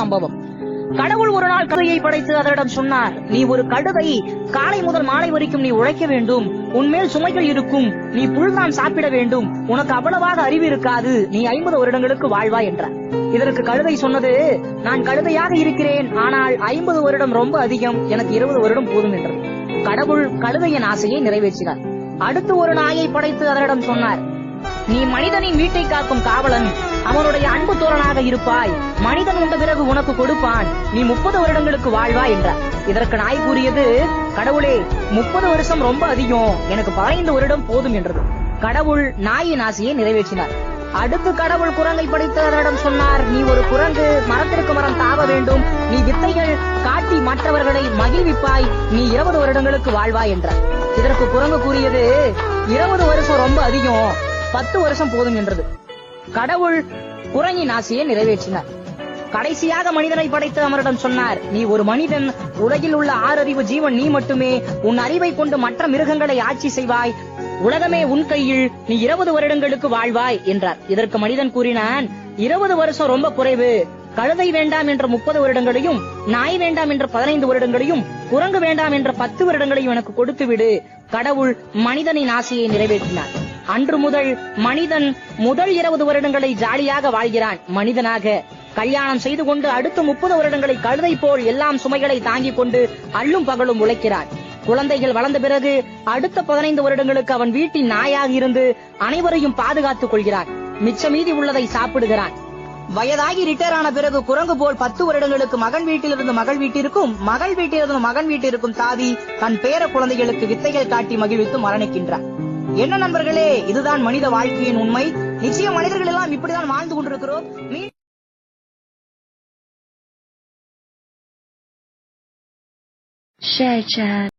சம்பவம். கடவுள் ஒரு நாள் கழுதையை படைத்து அதனிடம் சொன்னார், நீ ஒரு கழுதை, காலை முதல் மாலை வரைக்கும் நீ உழைக்க வேண்டும், உன்மேல் சுமைகள் இருக்கும், நீ புல்தான் சாப்பிட வேண்டும், உனக்கு அவ்வளவாக அறிவு இருக்காது, நீ 50 வருடங்களுக்கு வாழ்வாய் என்றார். இதற்கு கழுதை சொன்னது, நான் கழுதையாக இருக்கிறேன், ஆனால் 50 வருடம் ரொம்ப அதிகம், எனக்கு 20 வருடம் போதும் என்றது. கடவுள் கழுதையின் ஆசையை நிறைவேற்றினார். அடுத்து ஒரு நாயை படைத்து அதனிடம் சொன்னார், நீ மனிதனின் வீட்டை காக்கும் காவலன், அவனுடைய அன்பு தோழனாக இருப்பாய், மனிதன் உண்ட பிறகு உனக்கு கொடுப்பான், நீ 30 வருடங்களுக்கு வாழ்வாய் என்றார். இதற்கு நாய் கூறியது, கடவுளே 30 வருஷம் ரொம்ப அதிகம், எனக்கு 15 வருடம் போதும் என்றது. கடவுள் நாயின் ஆசையை நிறைவேற்றினார். அடுத்து கடவுள் குரங்கை படைத்து அதனிடம் சொன்னார், நீ ஒரு குரங்கு, மரத்திற்கு மரம் தாவ வேண்டும், நீ வித்தைகள் காட்டி மற்றவர்களை மகிழ்விப்பாய், நீ 20 வருடங்களுக்கு வாழ்வாய் என்றார். இதற்கு குரங்கு கூறியது, 20 வருஷம் ரொம்ப அதிகம், 10 வருஷம் போதும் என்றது. கடவுள் குரங்கின் ஆசையை நிறைவேற்றினார். கடைசியாக மனிதனை படைத்து அவரிடம் சொன்னார், நீ ஒரு மனிதன், உலகில் உள்ள 6 அறிவு ஜீவன் நீ மட்டுமே, உன் அறிவை கொண்டு மற்ற மிருகங்களை ஆட்சி செய்வாய், உலகமே உன் கையில், நீ 20 வருடங்களுக்கு வாழ்வாய் என்றார். இதற்கு மனிதன் கூறினான், 20 வருஷம் ரொம்ப குறைவு, கழுதை வேண்டாம் என்ற 30 வருடங்களையும், நாய் வேண்டாம் என்ற 15 வருடங்களையும், குரங்கு வேண்டாம் என்ற 10 வருடங்களையும் எனக்கு கொடுத்து விடு. கடவுள் மனிதனின் ஆசையை நிறைவேற்றினார். அன்று முதல் மனிதன் முதல் 20 வருடங்களை ஜாலியாக வாழ்கிறான் மனிதனாக. கல்யாணம் செய்து கொண்டு அடுத்த 30 வருடங்களை கழுதை போல் எல்லாம் சுமைகளை தாங்கிக் கொண்டு அள்ளும் பகலும் உழைக்கிறான். குழந்தைகள் வளர்ந்த பிறகு அடுத்த 15 வருடங்களுக்கு அவன் வீட்டின் நாயாக இருந்து அனைவரையும் பாதுகாத்துக் கொள்கிறான். மிச்ச மீதி உள்ளதை சாப்பிடுகிறான். வயதாகி ரிட்டையர் ஆன பிறகு குரங்கு போல் 10 வருடங்களுக்கு மகன் வீட்டிலிருந்து மகள் வீட்டிற்கும், மகள் வீட்டிலிருந்து மகன் வீட்டிற்கும் தாவி தன் பேர குழந்தைகளுக்கு வித்தைகள் காட்டி மகிழ்வித்து மரணிக்கின்றான். என்ன நண்பர்களே, இதுதான் மனித வாழ்க்கையின் உண்மை. நிச்சயம் மனிதர்கள் எல்லாம் இப்படிதான் வாழ்ந்து கொண்டிருக்கிறோம். Share chat.